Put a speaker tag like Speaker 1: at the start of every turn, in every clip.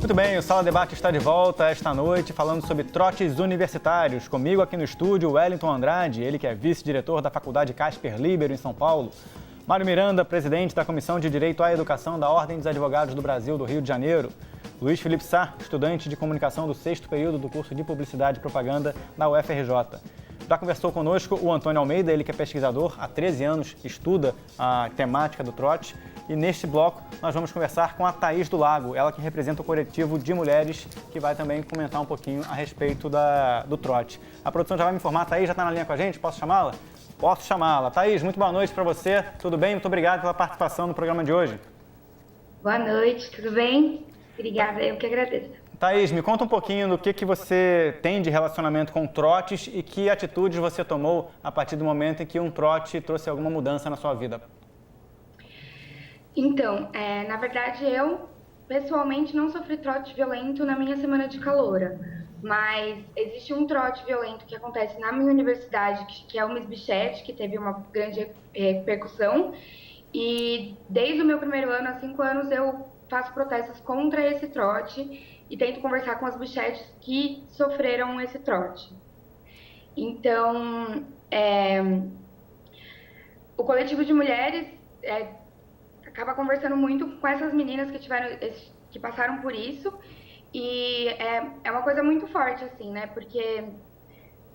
Speaker 1: Muito bem, o Sala Debate está de volta esta noite falando sobre trotes universitários. Comigo aqui no estúdio, Wellington Andrade, ele que é vice-diretor da Faculdade Casper Libero em São Paulo. Mário Miranda, presidente da Comissão de Direito à Educação da Ordem dos Advogados do Brasil do Rio de Janeiro. Luiz Felipe Sá, estudante de comunicação do 6º período do curso de Publicidade e Propaganda da UFRJ. Já conversou conosco o Antônio Almeida, ele que é pesquisador, há 13 anos estuda a temática do trote. E neste bloco nós vamos conversar com a Thaís do Lago, ela que representa o coletivo de mulheres, que vai também comentar um pouquinho a respeito do trote. A produção já vai me informar, a Thaís já está na linha com a gente, posso chamá-la? Posso chamá-la. Thaís, muito boa noite para você, tudo bem? Muito obrigado pela participação no programa de hoje.
Speaker 2: Boa noite, tudo bem? Obrigada, eu que agradeço.
Speaker 1: Thaís, me conta um pouquinho do que você tem de relacionamento com trotes e que atitudes você tomou a partir do momento em que um trote trouxe alguma mudança na sua vida.
Speaker 2: Então, na verdade, eu pessoalmente não sofri trote violento na minha semana de caloura, mas existe um trote violento que acontece na minha universidade, que é o Miss Bichette, que teve uma grande repercussão, e desde o meu primeiro ano, há 5 anos, eu faço protestos contra esse trote e tento conversar com as bichetes que sofreram esse trote. Então, o coletivo de mulheres acaba conversando muito com essas meninas que passaram por isso, e é uma coisa muito forte, assim, né, porque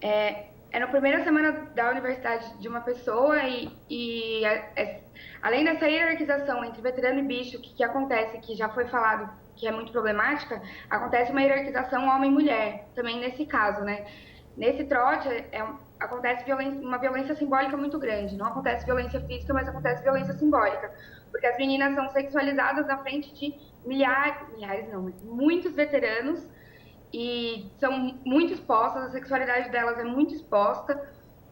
Speaker 2: é na primeira semana da universidade de uma pessoa e além dessa hierarquização entre veterano e bicho que acontece, que já foi falado que é muito problemática, acontece uma hierarquização homem-mulher, também nesse caso, né. Nesse trote, acontece uma violência simbólica muito grande. Não acontece violência física, mas acontece violência simbólica. Porque as meninas são sexualizadas na frente de muitos veteranos, e são muito expostas, a sexualidade delas é muito exposta,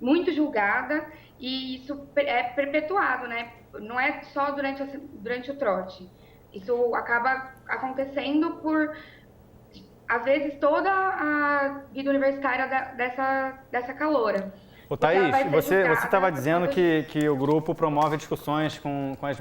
Speaker 2: muito julgada, e isso é perpetuado, né? Não é só durante o trote. Isso acaba acontecendo por, às vezes, toda a vida universitária dessa caloura.
Speaker 1: Ô, Thaís, você estava dizendo que o grupo promove discussões com as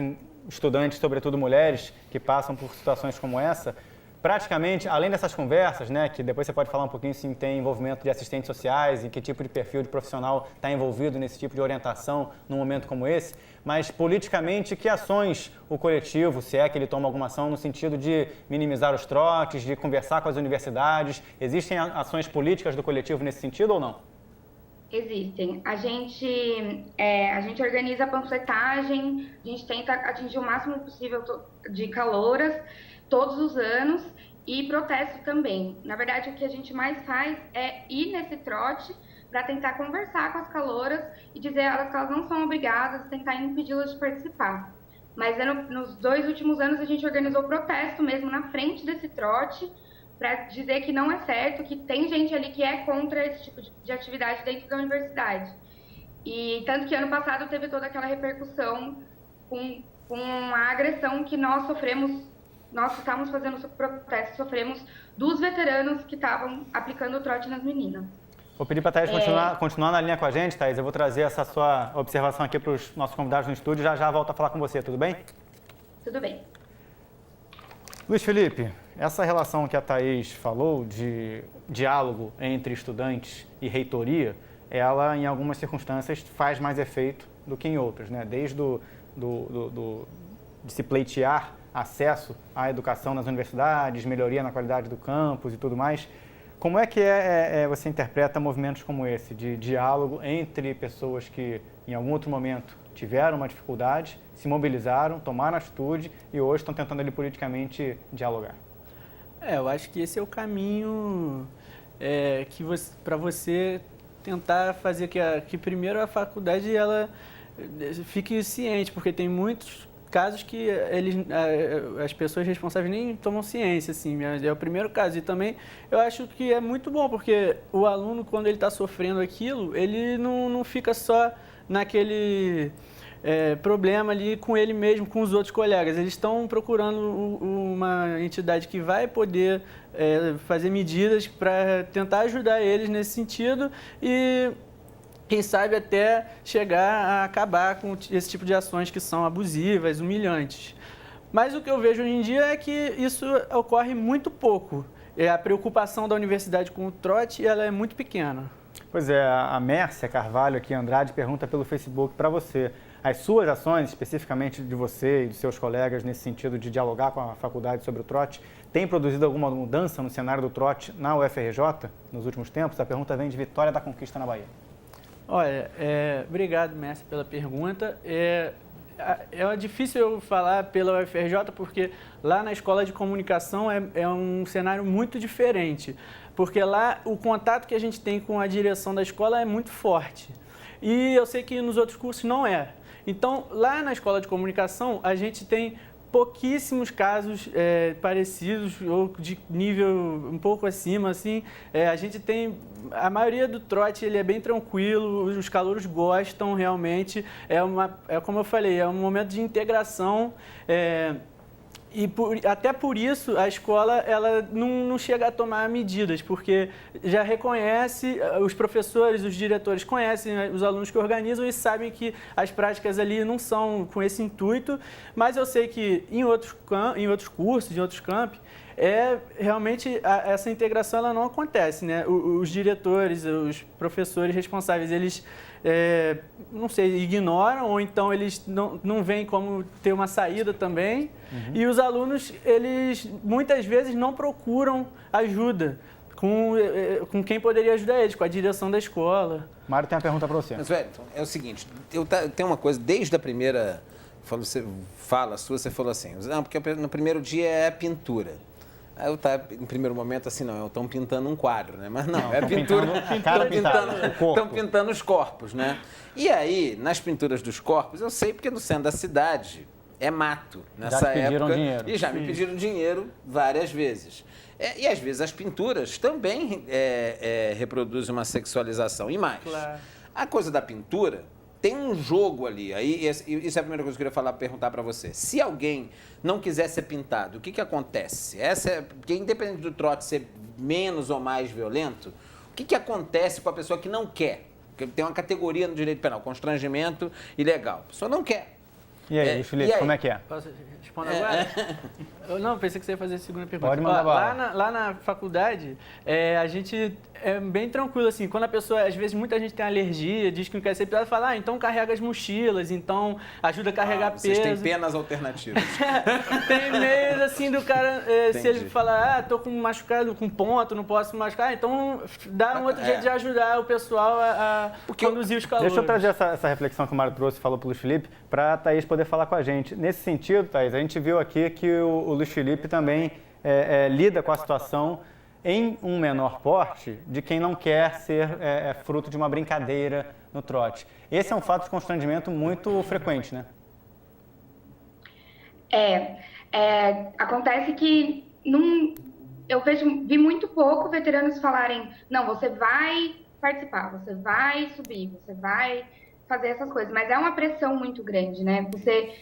Speaker 1: estudantes, sobretudo mulheres, que passam por situações como essa. Praticamente, além dessas conversas, né, que depois você pode falar um pouquinho se tem envolvimento de assistentes sociais e que tipo de perfil de profissional está envolvido nesse tipo de orientação num momento como esse, mas politicamente, que ações o coletivo, se é que ele toma alguma ação no sentido de minimizar os trotes, de conversar com as universidades, existem ações políticas do coletivo nesse sentido ou não?
Speaker 2: Existem. A gente organiza panfletagem, a gente tenta atingir o máximo possível de calouras todos os anos e protesto também. Na verdade, o que a gente mais faz é ir nesse trote para tentar conversar com as calouras e dizer a elas que elas não são obrigadas, tentar impedi-las de participar. Mas nos 2 últimos anos a gente organizou protesto mesmo na frente desse trote, para dizer que não é certo, que tem gente ali que é contra esse tipo de atividade dentro da universidade. E tanto que ano passado teve toda aquela repercussão com a agressão que nós que estávamos fazendo o protesto, sofremos dos veteranos que estavam aplicando o trote nas meninas.
Speaker 1: Vou pedir para a Thaís continuar na linha com a gente, Thaís. Eu vou trazer essa sua observação aqui para os nossos convidados no estúdio e já volto a falar com você, tudo bem?
Speaker 2: Tudo bem.
Speaker 1: Luiz Felipe, essa relação que a Thaís falou de diálogo entre estudantes e reitoria, ela em algumas circunstâncias faz mais efeito do que em outras, né? Desde de se pleitear acesso à educação nas universidades, melhoria na qualidade do campus e tudo mais. Como é que você interpreta movimentos como esse, de diálogo entre pessoas que em algum outro momento tiveram uma dificuldade, se mobilizaram, tomaram atitude e hoje estão tentando ali politicamente dialogar?
Speaker 3: Eu acho que esse é o caminho para você tentar fazer que primeiro a faculdade ela fique ciente, porque tem muitos casos que as pessoas responsáveis nem tomam ciência, assim, é o primeiro caso. E também eu acho que é muito bom, porque o aluno, quando ele está sofrendo aquilo, ele não fica só naquele problema ali com ele mesmo, com os outros colegas. Eles estão procurando uma entidade que vai poder fazer medidas para tentar ajudar eles nesse sentido e quem sabe até chegar a acabar com esse tipo de ações que são abusivas, humilhantes. Mas o que eu vejo hoje em dia é que isso ocorre muito pouco. A preocupação da universidade com o trote, ela é muito pequena.
Speaker 1: Pois é, a Mércia Carvalho aqui, Andrade, pergunta pelo Facebook para você. As suas ações, especificamente de você e dos seus colegas, nesse sentido de dialogar com a faculdade sobre o trote, têm produzido alguma mudança no cenário do trote na UFRJ nos últimos tempos? A pergunta vem de Vitória da Conquista, na Bahia.
Speaker 3: Olha, obrigado, Mércia, pela pergunta. É difícil eu falar pela UFRJ porque lá na Escola de Comunicação é um cenário muito diferente, porque lá o contato que a gente tem com a direção da escola é muito forte e eu sei que nos outros cursos não é. Então, lá na Escola de Comunicação, a gente tem pouquíssimos casos parecidos ou de nível um pouco acima, assim. A gente tem, a maioria do trote ele é bem tranquilo, os calouros gostam realmente. Como eu falei, é um momento de integração. Até por isso a escola ela não chega a tomar medidas, porque já reconhece, os professores, os diretores conhecem os alunos que organizam e sabem que as práticas ali não são com esse intuito, mas eu sei que em outros cursos, em outros campi, realmente essa integração ela não acontece, né? Os diretores, os professores responsáveis, eles não sei, ignoram ou então eles não veem como ter uma saída também. E os alunos, eles muitas vezes não procuram ajuda com quem poderia ajudar eles, com a direção da escola.
Speaker 1: Mário tem uma pergunta para você.
Speaker 4: Mas, Wellington, é o seguinte, tem uma coisa, desde a primeira você falou assim, não, porque no primeiro dia é a pintura. Aí eu estava, em primeiro momento, assim, não, estão pintando um quadro, né? Mas não, é pintura. Estão pintando os corpos, né? E aí, nas pinturas dos corpos, eu sei porque no centro da cidade é mato nessa época. Já pediram dinheiro. E já me pediram dinheiro várias vezes. E às vezes as pinturas também reproduzem uma sexualização. E mais, claro, a coisa da pintura tem um jogo ali. Aí, isso é a primeira coisa que eu queria perguntar para você. Se alguém não quiser ser pintado, o que acontece? Porque independente do trote ser menos ou mais violento, o que acontece com a pessoa que não quer? Porque tem uma categoria no direito penal, constrangimento ilegal. A pessoa não quer.
Speaker 1: E aí, Felipe, como é que é?
Speaker 3: Posso responder agora? Eu não, pensei que você ia fazer a segunda pergunta.
Speaker 1: Pode mandar bala.
Speaker 3: Lá na faculdade, a gente é bem tranquilo, assim, quando a pessoa, às vezes muita gente tem alergia, diz que não quer ser pintado, fala, então carrega as mochilas, então ajuda a carregar peso.
Speaker 4: Vocês têm penas alternativas.
Speaker 3: Tem meios, assim, do cara, se ele falar, tô com machucado, com ponto, não posso machucar, então dá um outro jeito de ajudar o pessoal a conduzir os calouros.
Speaker 1: Deixa eu trazer essa reflexão que o Mário trouxe e falou para o Luiz Felipe, para a Thaís poder falar com a gente. Nesse sentido, Thaís, a gente viu aqui que o Luiz Felipe também lida com a situação em um menor porte de quem não quer ser fruto de uma brincadeira no trote. Esse é um fato de constrangimento muito frequente, né?
Speaker 2: Acontece que eu vi muito pouco veteranos falarem, não, você vai participar, você vai subir, você vai fazer essas coisas, mas é uma pressão muito grande, né? Você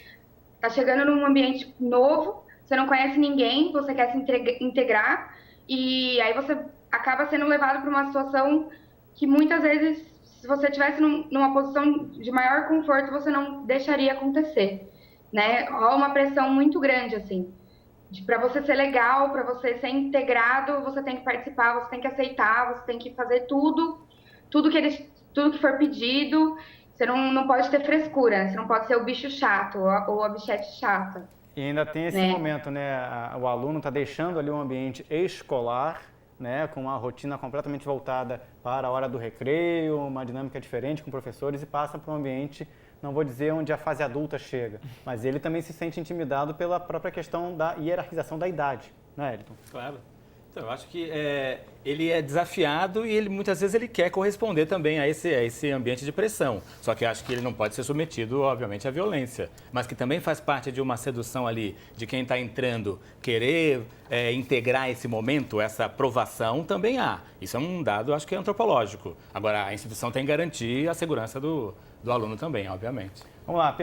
Speaker 2: tá chegando num ambiente novo, você não conhece ninguém, você quer se integrar, e aí você acaba sendo levado para uma situação que muitas vezes, se você estivesse numa posição de maior conforto, você não deixaria acontecer, né? Rola uma pressão muito grande, assim. Para você ser legal, para você ser integrado, você tem que participar, você tem que aceitar, você tem que fazer tudo que for pedido. Você não pode ter frescura, você não pode ser o bicho chato ou a bichete chata.
Speaker 1: E ainda tem esse momento, né? O aluno está deixando ali um ambiente escolar, né? Com uma rotina completamente voltada para a hora do recreio, uma dinâmica diferente com professores e passa para um ambiente, não vou dizer onde a fase adulta chega, mas ele também se sente intimidado pela própria questão da hierarquização da idade, né, Elton?
Speaker 5: Claro. Então, eu acho que ele é desafiado e muitas vezes ele quer corresponder também a esse ambiente de pressão. Só que eu acho que ele não pode ser submetido, obviamente, à violência. Mas que também faz parte de uma sedução ali, de quem está entrando, querer integrar esse momento, essa aprovação, também há. Isso é um dado, acho que é antropológico. Agora, a instituição tem que garantir a segurança do aluno também, obviamente.
Speaker 1: Vamos lá,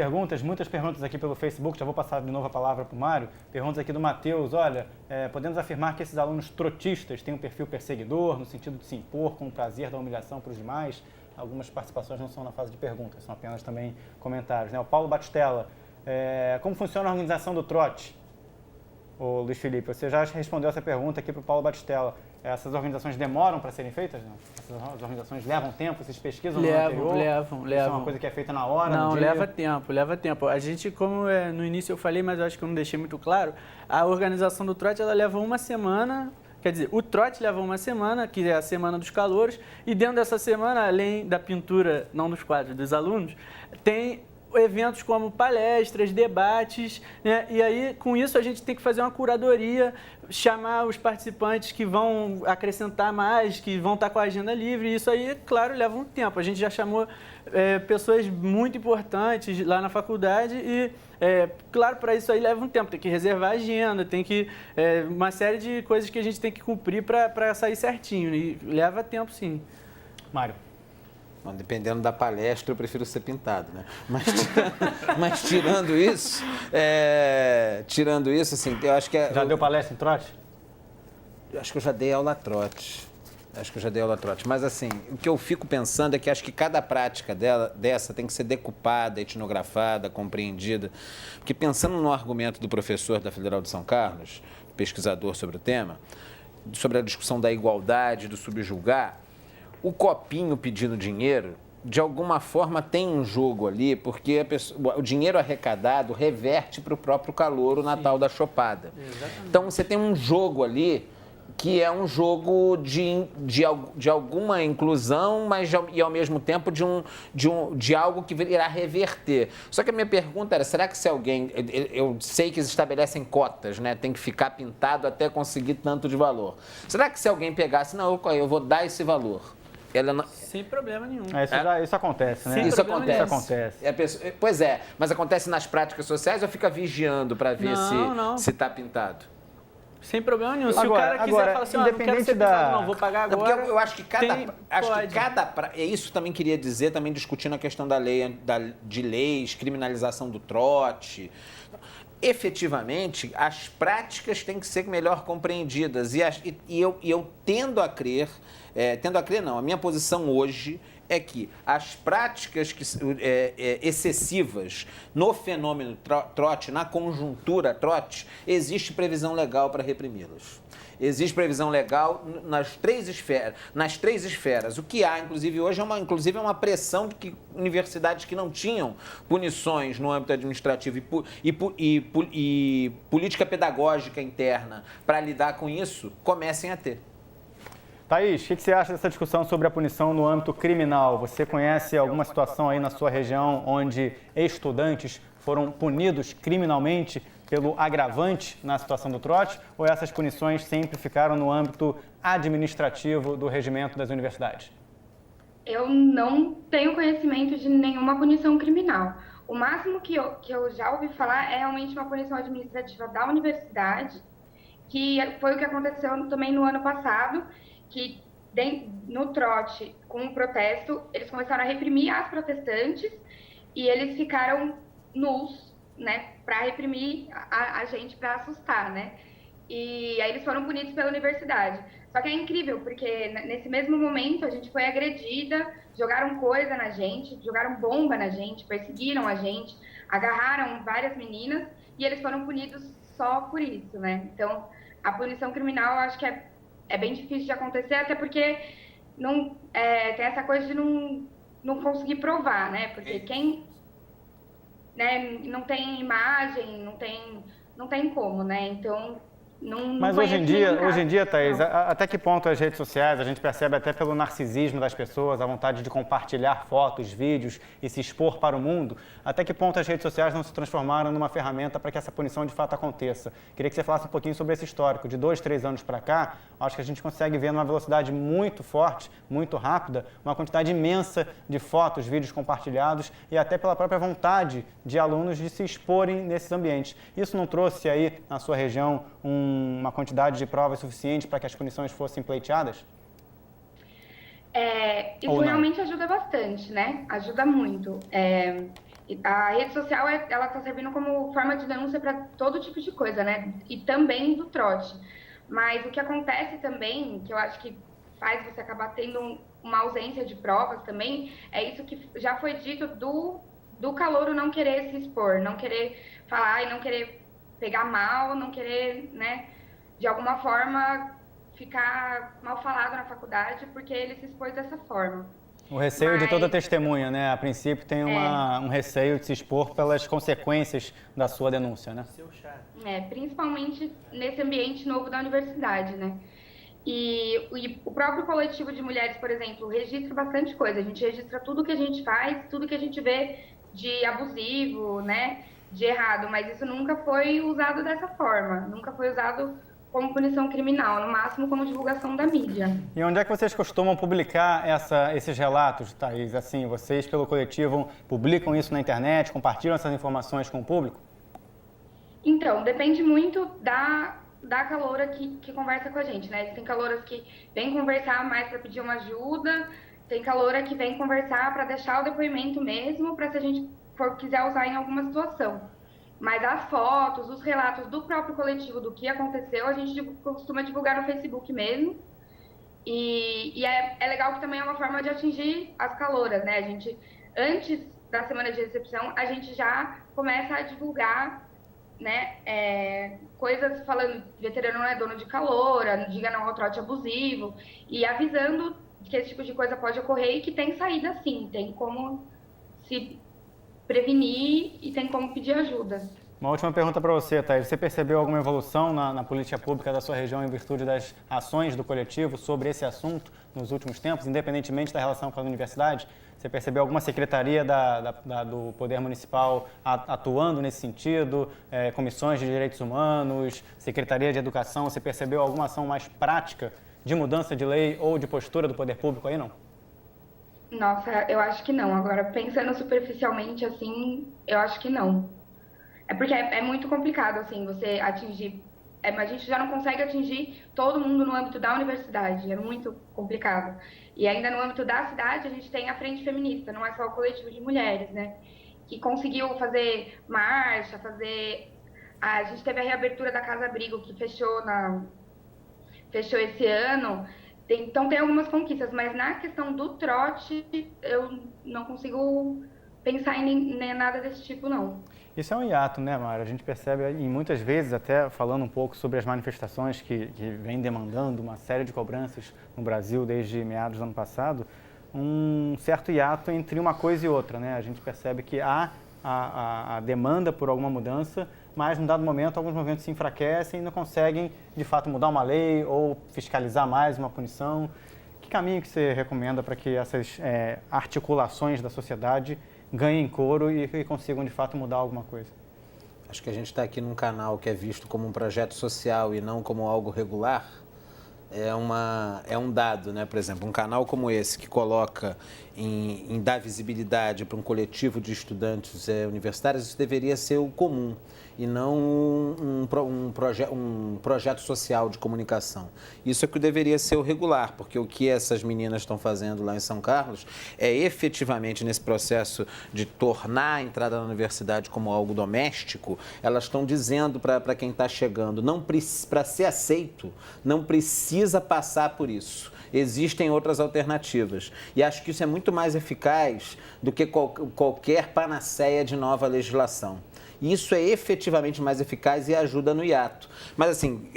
Speaker 1: muitas perguntas aqui pelo Facebook, já vou passar de novo a palavra para o Mário. Perguntas aqui do Matheus, olha, podemos afirmar que esses alunos trotistas têm um perfil perseguidor, no sentido de se impor com o prazer da humilhação para os demais? Algumas participações não são na fase de perguntas, são apenas também comentários, né? O Paulo Batistella, como funciona a organização do trote? Ô, Luiz Felipe, você já respondeu essa pergunta aqui para o Paulo Batistella. Essas organizações demoram para serem feitas? Não? Essas organizações levam tempo? Vocês pesquisam no anterior?
Speaker 3: Levam.
Speaker 1: Isso é uma coisa que é feita na hora,
Speaker 3: Não,
Speaker 1: no dia?
Speaker 3: leva tempo. A gente, como no início eu falei, mas eu acho que eu não deixei muito claro, a organização do trote, ela leva uma semana. Quer dizer, o trote leva uma semana, que é a Semana dos Calouros, e dentro dessa semana, além da pintura, não dos quadros, dos alunos, tem eventos como palestras, debates, né? E aí, com isso, a gente tem que fazer uma curadoria, chamar os participantes que vão acrescentar mais, que vão estar com a agenda livre. E isso aí, claro, leva um tempo. A gente já chamou pessoas muito importantes lá na faculdade e, claro, para isso aí leva um tempo. Tem que reservar a agenda, tem que... uma série de coisas que a gente tem que cumprir para sair certinho. E leva tempo, sim.
Speaker 1: Mário.
Speaker 4: Bom, dependendo da palestra, eu prefiro ser pintado, né? Mas tirando isso, assim, eu acho que...
Speaker 1: Já deu palestra em trote?
Speaker 4: Acho que eu já dei aula trote. Mas, assim, o que eu fico pensando é que acho que cada prática dessa tem que ser decupada, etnografada, compreendida. Porque pensando no argumento do professor da Federal de São Carlos, pesquisador sobre o tema, sobre a discussão da igualdade, do subjugar, o copinho pedindo dinheiro, de alguma forma tem um jogo ali, porque o dinheiro arrecadado reverte para o próprio calouro na tal da chopada.
Speaker 3: Exatamente.
Speaker 4: Então, você tem um jogo ali que é um jogo de alguma inclusão, mas e ao mesmo tempo de algo que irá reverter. Só que a minha pergunta era, será que se alguém... Eu sei que eles estabelecem cotas, né? Tem que ficar pintado até conseguir tanto de valor. Será que se alguém pegasse, não, eu vou dar esse valor... Ela não...
Speaker 3: Sem problema nenhum.
Speaker 1: Isso acontece, né?
Speaker 4: Isso acontece.
Speaker 1: Isso acontece.
Speaker 4: Pois é, mas acontece nas práticas sociais ou fica vigiando para ver se está pintado?
Speaker 3: Sem problema nenhum. Se o cara quiser falar assim, não quero ser pintado, não, vou pagar agora...
Speaker 4: Porque eu acho que isso também queria dizer, também discutindo a questão da lei, de leis, criminalização do trote... Efetivamente, as práticas têm que ser melhor compreendidas e eu tendo a crer não, a minha posição hoje é que as práticas excessivas no fenômeno trote, na conjuntura trote, existe previsão legal para reprimi-las. Existe previsão legal nas três esferas. O que há, inclusive, hoje é uma pressão de que universidades que não tinham punições no âmbito administrativo e política pedagógica interna para lidar com isso, comecem a ter.
Speaker 1: Thaís, o que você acha dessa discussão sobre a punição no âmbito criminal? Você conhece alguma situação aí na sua região onde estudantes foram punidos criminalmente pelo agravante na situação do trote, ou essas punições sempre ficaram no âmbito administrativo do regimento das universidades?
Speaker 2: Eu não tenho conhecimento de nenhuma punição criminal. O máximo que eu já ouvi falar é realmente uma punição administrativa da universidade, que foi o que aconteceu também no ano passado, que no trote, com o protesto, eles começaram a reprimir as protestantes e eles ficaram nus, né, para reprimir a gente, para assustar, né? E aí eles foram punidos pela universidade. Só que é incrível, porque nesse mesmo momento a gente foi agredida, jogaram coisa na gente, jogaram bomba na gente, perseguiram a gente, agarraram várias meninas e eles foram punidos só por isso, né? Então, a punição criminal eu acho que é bem difícil de acontecer, até porque tem essa coisa de não conseguir provar, né? Porque quem... né, não tem imagem, não tem como, né? Então,
Speaker 1: Mas hoje em dia, Thaís, até que ponto as redes sociais, a gente percebe até pelo narcisismo das pessoas, a vontade de compartilhar fotos, vídeos e se expor para o mundo, até que ponto as redes sociais não se transformaram numa ferramenta para que essa punição de fato aconteça? Queria que você falasse um pouquinho sobre esse histórico. De 2, 3 anos para cá, acho que a gente consegue ver numa velocidade muito forte, muito rápida, uma quantidade imensa de fotos, vídeos compartilhados e até pela própria vontade de alunos de se exporem nesses ambientes. Isso não trouxe aí na sua região uma quantidade de provas suficiente para que as punições fossem pleiteadas?
Speaker 2: Isso realmente ajuda bastante, né? Ajuda muito. A rede social, ela está servindo como forma de denúncia para todo tipo de coisa, né? E também do trote. Mas o que acontece também, que eu acho que faz você acabar tendo uma ausência de provas também, é isso que já foi dito do calouro não querer se expor, não querer falar e não querer pegar mal, não querer, né, de alguma forma ficar mal falado na faculdade porque ele se expôs dessa forma.
Speaker 1: O receio de toda testemunha, né? A princípio tem um receio de se expor pelas consequências da sua denúncia, né?
Speaker 2: Principalmente nesse ambiente novo da universidade, né? E o próprio coletivo de mulheres, por exemplo, registra bastante coisa. A gente registra tudo que a gente faz, tudo que a gente vê de abusivo, né? De errado, mas isso nunca foi usado dessa forma. Nunca foi usado como punição criminal, no máximo como divulgação da mídia.
Speaker 1: E onde é que vocês costumam publicar esses relatos, Thaís? Assim, vocês, pelo coletivo, publicam isso na internet, compartilham essas informações com o público?
Speaker 2: Então, depende muito da caloura que conversa com a gente, né? Tem calouras que vêm conversar mais para pedir uma ajuda, tem caloura que vem conversar para deixar o depoimento mesmo, para se a gente quiser usar em alguma situação. Mas as fotos, os relatos do próprio coletivo do que aconteceu, a gente costuma divulgar no Facebook mesmo. E é legal que também é uma forma de atingir as calouras, né? A gente, antes da semana de recepção, a gente já começa a divulgar, né, coisas falando veterano não é dono de caloura, diga não ao trote abusivo, e avisando que esse tipo de coisa pode ocorrer e que tem saída sim, tem como se prevenir e tem como pedir ajuda.
Speaker 1: Uma última pergunta para você, Thaís. Você percebeu alguma evolução na política pública da sua região em virtude das ações do coletivo sobre esse assunto nos últimos tempos, independentemente da relação com a universidade? Você percebeu alguma secretaria do Poder Municipal atuando nesse sentido? Comissões de Direitos Humanos, Secretaria de Educação? Você percebeu alguma ação mais prática de mudança de lei ou de postura do Poder Público aí, não?
Speaker 2: Nossa, eu acho que não. Agora, pensando superficialmente, assim, eu acho que não. É porque é muito complicado, assim, você atingir... a gente já não consegue atingir todo mundo no âmbito da universidade, é muito complicado. E ainda no âmbito da cidade, a gente tem a Frente Feminista, não é só o coletivo de mulheres, né? Que conseguiu fazer marcha, A gente teve a reabertura da Casa Abrigo, que fechou esse ano. Então, tem algumas conquistas, mas na questão do trote, eu não consigo pensar em nada desse tipo, não.
Speaker 1: Isso é um hiato, né, Mara? A gente percebe, e muitas vezes, até falando um pouco sobre as manifestações que vêm demandando uma série de cobranças no Brasil desde meados do ano passado, um certo hiato entre uma coisa e outra, né? A gente percebe que há a demanda por alguma mudança, mas, num dado momento, alguns movimentos se enfraquecem e não conseguem, de fato, mudar uma lei ou fiscalizar mais uma punição. Que caminho que você recomenda para que essas articulações da sociedade ganhem coro e consigam, de fato, mudar alguma coisa?
Speaker 4: Acho que a gente está aqui num canal que é visto como um projeto social e não como algo regular. É um dado, né? Por exemplo, um canal como esse que coloca em dar visibilidade para um coletivo de estudantes universitários, isso deveria ser o comum e não um projeto social de comunicação. Isso é que deveria ser o regular, porque o que essas meninas estão fazendo lá em São Carlos é efetivamente nesse processo de tornar a entrada na universidade como algo doméstico, elas estão dizendo para quem está chegando, para ser aceito, não precisa passar por isso. Existem outras alternativas. E acho que isso é muito mais eficaz do que qualquer panaceia de nova legislação. Isso é efetivamente mais eficaz e ajuda no hiato. Mas, assim,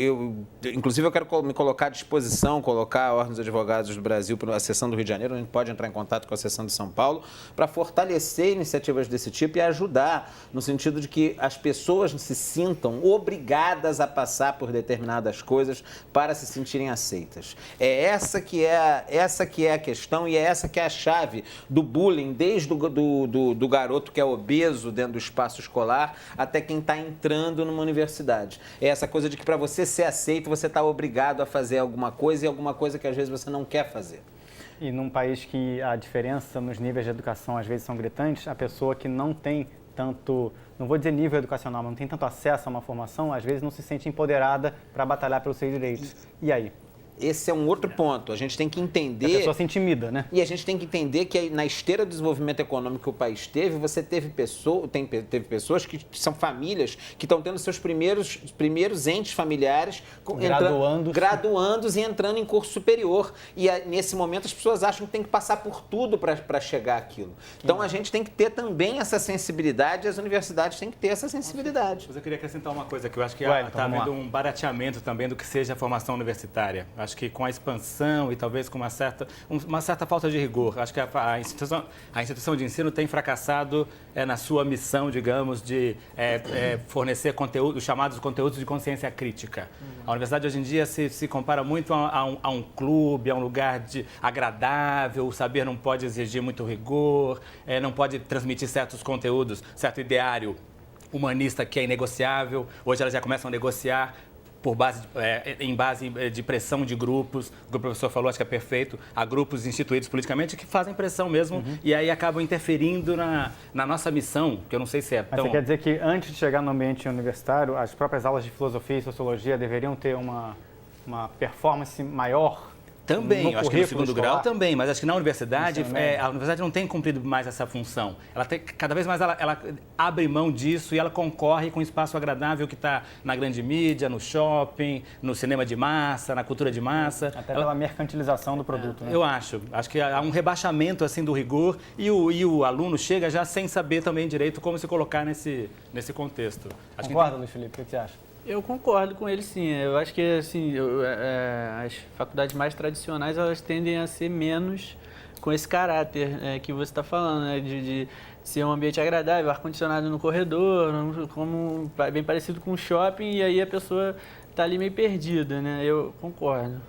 Speaker 4: inclusive eu quero me colocar à disposição, colocar a Ordem dos Advogados do Brasil para a seção do Rio de Janeiro, a gente pode entrar em contato com a seção de São Paulo, para fortalecer iniciativas desse tipo e ajudar, no sentido de que as pessoas se sintam obrigadas a passar por determinadas coisas para se sentirem aceitas. É essa que é a questão e é essa que é a chave do bullying, desde do garoto que é obeso dentro do espaço escolar até quem está entrando numa universidade. É essa coisa de que para você ser aceito, você está obrigado a fazer alguma coisa e alguma coisa que às vezes você não quer fazer.
Speaker 1: E num país que a diferença nos níveis de educação às vezes são gritantes, a pessoa que não tem tanto, não vou dizer nível educacional, mas não tem tanto acesso a uma formação, às vezes não se sente empoderada para batalhar pelos seus direitos. E aí?
Speaker 4: Esse é um outro ponto. A gente tem que entender...
Speaker 1: A pessoa se intimida, né?
Speaker 4: E a gente tem que entender que na esteira do desenvolvimento econômico que o país teve, você teve pessoas que são famílias que estão tendo seus primeiros entes familiares graduandos e entrando em curso superior. E nesse momento as pessoas acham que tem que passar por tudo para chegar àquilo. Então a gente tem que ter também essa sensibilidade, as universidades têm que ter essa sensibilidade.
Speaker 5: Mas eu queria acrescentar uma coisa, que eu acho que está havendo um barateamento também do que seja a formação universitária. Acho que com a expansão e talvez com uma certa falta de rigor, acho que a instituição de ensino tem fracassado na sua missão, digamos, de fornecer conteúdo, os chamados conteúdos de consciência crítica. A universidade hoje em dia se compara muito a um clube, a um lugar agradável, o saber não pode exigir muito rigor, não pode transmitir certos conteúdos, certo ideário humanista que é inegociável. Hoje elas já começam a negociar em base de pressão de grupos. O que o professor falou, acho que é perfeito. Há grupos instituídos politicamente que fazem pressão mesmo e aí acabam interferindo na nossa missão, que eu não sei se é tão...
Speaker 1: Mas você quer dizer que antes de chegar no ambiente universitário, as próprias aulas de filosofia e sociologia deveriam ter uma performance maior?
Speaker 5: Também, eu acho que no segundo grau também, mas acho que na universidade,
Speaker 1: a
Speaker 5: universidade não tem cumprido mais essa função. Cada vez mais ela abre mão disso e ela concorre com o espaço agradável que está na grande mídia, no shopping, no cinema de massa, na cultura de massa.
Speaker 1: Até pela mercantilização do produto, né?
Speaker 5: Eu acho que há um rebaixamento assim do rigor e o aluno chega já sem saber também direito como se colocar nesse contexto.
Speaker 1: Concorda, Luiz Felipe? O que você acha?
Speaker 3: Eu concordo com ele, sim. Eu acho que assim, as faculdades mais tradicionais elas tendem a ser menos com esse caráter que você está falando, né? De ser um ambiente agradável, ar-condicionado no corredor, como bem parecido com um shopping, e aí a pessoa está ali meio perdida, né? Eu concordo.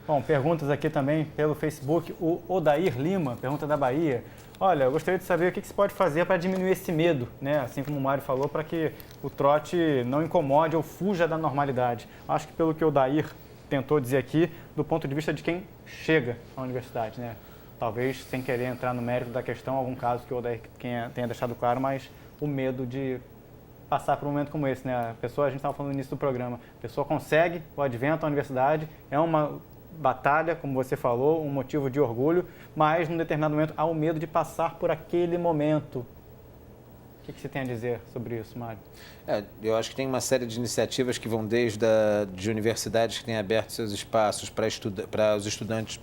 Speaker 1: Bom, perguntas aqui também pelo Facebook. O Odair Lima, pergunta da Bahia. Olha, eu gostaria de saber o que se pode fazer para diminuir esse medo, né? Assim como o Mário falou, para que o trote não incomode ou fuja da normalidade. Acho que pelo que o Odair tentou dizer aqui, do ponto de vista de quem chega à universidade, né? Talvez sem querer entrar no mérito da questão, algum caso que o Odair tenha deixado claro, mas o medo de passar por um momento como esse, né? A gente estava falando no início do programa, a pessoa consegue o advento à universidade, é uma batalha, como você falou, um motivo de orgulho, mas num determinado momento há o medo de passar por aquele momento. O que você tem a dizer sobre isso, Mário?
Speaker 4: Eu acho que tem uma série de iniciativas que vão desde de universidades que têm aberto seus espaços para os estudantes,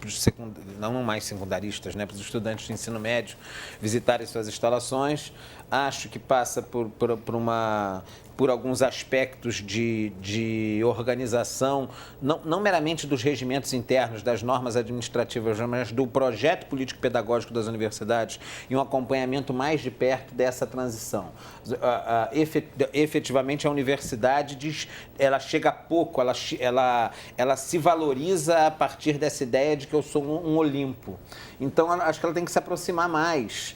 Speaker 4: não mais secundaristas, né, para os estudantes de ensino médio visitarem suas instalações. Acho que passa por alguns aspectos de organização, não meramente dos regimentos internos, das normas administrativas, mas do projeto político-pedagógico das universidades e um acompanhamento mais de perto dessa transição. Efetivamente, a universidade ela chega a pouco, ela se valoriza a partir dessa ideia de que eu sou um Olimpo. Então, acho que ela tem que se aproximar mais.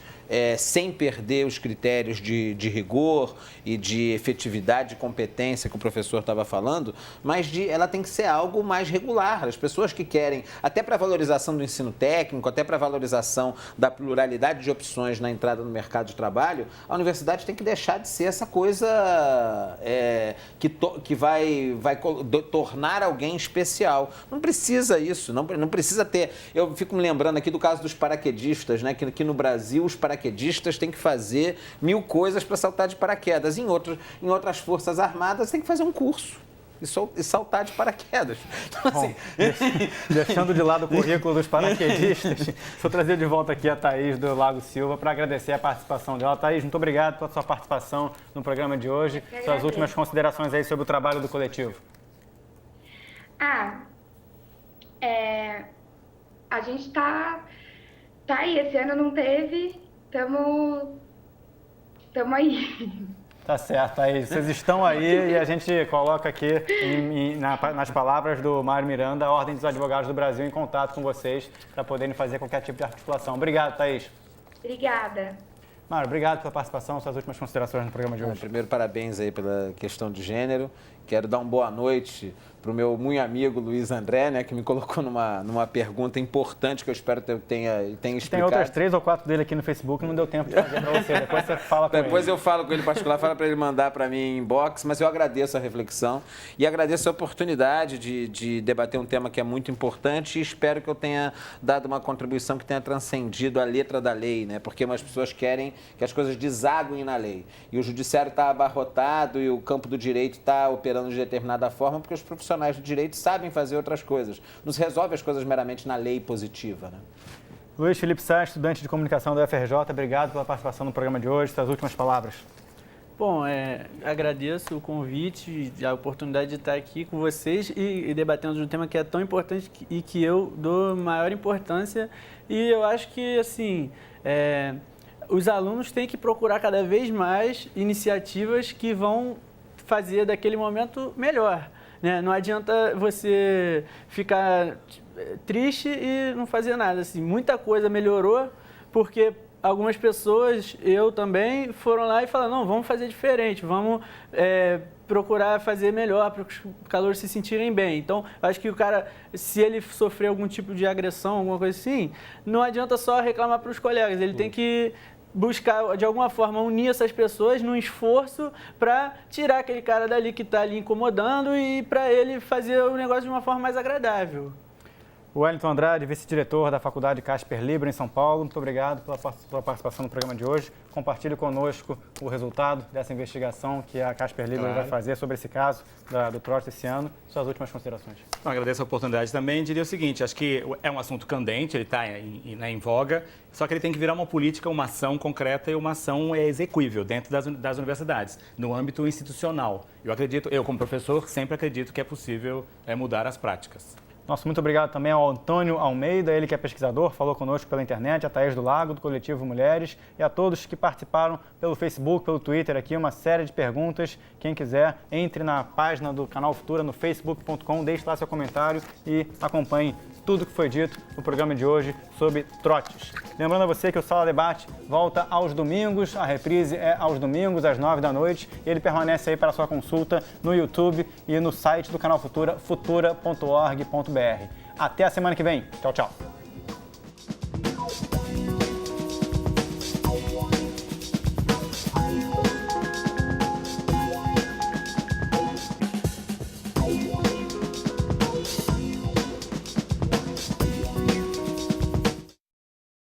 Speaker 4: Sem perder os critérios de rigor e de efetividade e competência que o professor estava falando, mas ela tem que ser algo mais regular. As pessoas que querem, até para a valorização do ensino técnico, até para a valorização da pluralidade de opções na entrada no mercado de trabalho, a universidade tem que deixar de ser essa coisa que vai tornar alguém especial. Não precisa isso, não precisa ter... Eu fico me lembrando aqui do caso dos paraquedistas, né? Que no Brasil os paraquedistas têm que fazer 1000 coisas para saltar de paraquedas. Em outras forças armadas tem que fazer um curso e saltar de paraquedas. Então,
Speaker 1: bom, deixando de lado o currículo dos paraquedistas, vou trazer de volta aqui a Thaís do Lago Silva para agradecer a participação dela. Thaís, muito obrigado pela sua participação no programa de hoje. Suas últimas considerações aí sobre o trabalho do coletivo.
Speaker 2: A gente tá aí, esse ano não teve, tamo aí.
Speaker 1: Tá certo, aí vocês estão aí e a gente coloca aqui nas palavras do Mário Miranda a Ordem dos Advogados do Brasil em contato com vocês para poderem fazer qualquer tipo de articulação. Obrigado, Thaís.
Speaker 2: Obrigada.
Speaker 1: Mário, obrigado pela participação, suas últimas considerações no programa de hoje.
Speaker 4: Primeiro, parabéns aí pela questão de gênero. Quero dar uma boa noite para o meu muito amigo Luiz André, né, que me colocou numa pergunta importante que eu espero que eu tenha explicado.
Speaker 1: Tem outras 3 ou 4 dele aqui no Facebook, não deu tempo de fazer para você. Depois você fala com ele.
Speaker 4: Depois eu falo com ele em particular, fala para ele mandar para mim em inbox, mas eu agradeço a reflexão e agradeço a oportunidade de debater um tema que é muito importante e espero que eu tenha dado uma contribuição que tenha transcendido a letra da lei, né? Porque umas pessoas querem que as coisas desaguem na lei e o judiciário está abarrotado e o campo do direito está operando de determinada forma porque os profissionais do direito sabem fazer outras coisas. Não se resolve as coisas meramente na lei positiva, né?
Speaker 1: Luiz Felipe Sá, estudante de comunicação da UFRJ, obrigado pela participação no programa de hoje. Suas últimas palavras.
Speaker 3: Bom, agradeço o convite e a oportunidade de estar aqui com vocês e debatendo de um tema que é tão importante e que eu dou maior importância. E eu acho que, assim, os alunos têm que procurar cada vez mais iniciativas que vão fazer daquele momento melhor, né? Não adianta você ficar triste e não fazer nada. Assim, muita coisa melhorou porque algumas pessoas, eu também, foram lá e falaram, não, vamos fazer diferente, vamos procurar fazer melhor para os calouros se sentirem bem. Então, acho que o cara, se ele sofrer algum tipo de agressão, alguma coisa assim, não adianta só reclamar para os colegas, ele tem que buscar, de alguma forma, unir essas pessoas num esforço para tirar aquele cara dali que está ali incomodando e para ele fazer o negócio de uma forma mais agradável.
Speaker 1: O Wellington Andrade, vice-diretor da Faculdade Casper Libero, em São Paulo, muito obrigado pela sua participação no programa de hoje. Compartilhe conosco o resultado dessa investigação que a Casper Libero vai fazer sobre esse caso do trote esse ano. Suas últimas considerações.
Speaker 5: Eu agradeço a oportunidade também. Diria o seguinte, acho que é um assunto candente, ele está em voga, só que ele tem que virar uma política, uma ação concreta e uma ação execuível dentro das universidades, no âmbito institucional. Eu como professor, sempre acredito que é possível mudar as práticas.
Speaker 1: Nosso muito obrigado também ao Antônio Almeida, ele que é pesquisador, falou conosco pela internet, a Thaís do Lago, do Coletivo Mulheres, e a todos que participaram pelo Facebook, pelo Twitter, aqui uma série de perguntas. Quem quiser, entre na página do Canal Futura, no facebook.com, deixe lá seu comentário e acompanhe tudo que foi dito no programa de hoje sobre trotes. Lembrando a você que o Sala Debate volta aos domingos, a reprise é aos domingos, às 9 da noite, e ele permanece aí para sua consulta no YouTube e no site do Canal Futura, futura.org.br. Até a semana que vem. Tchau, tchau.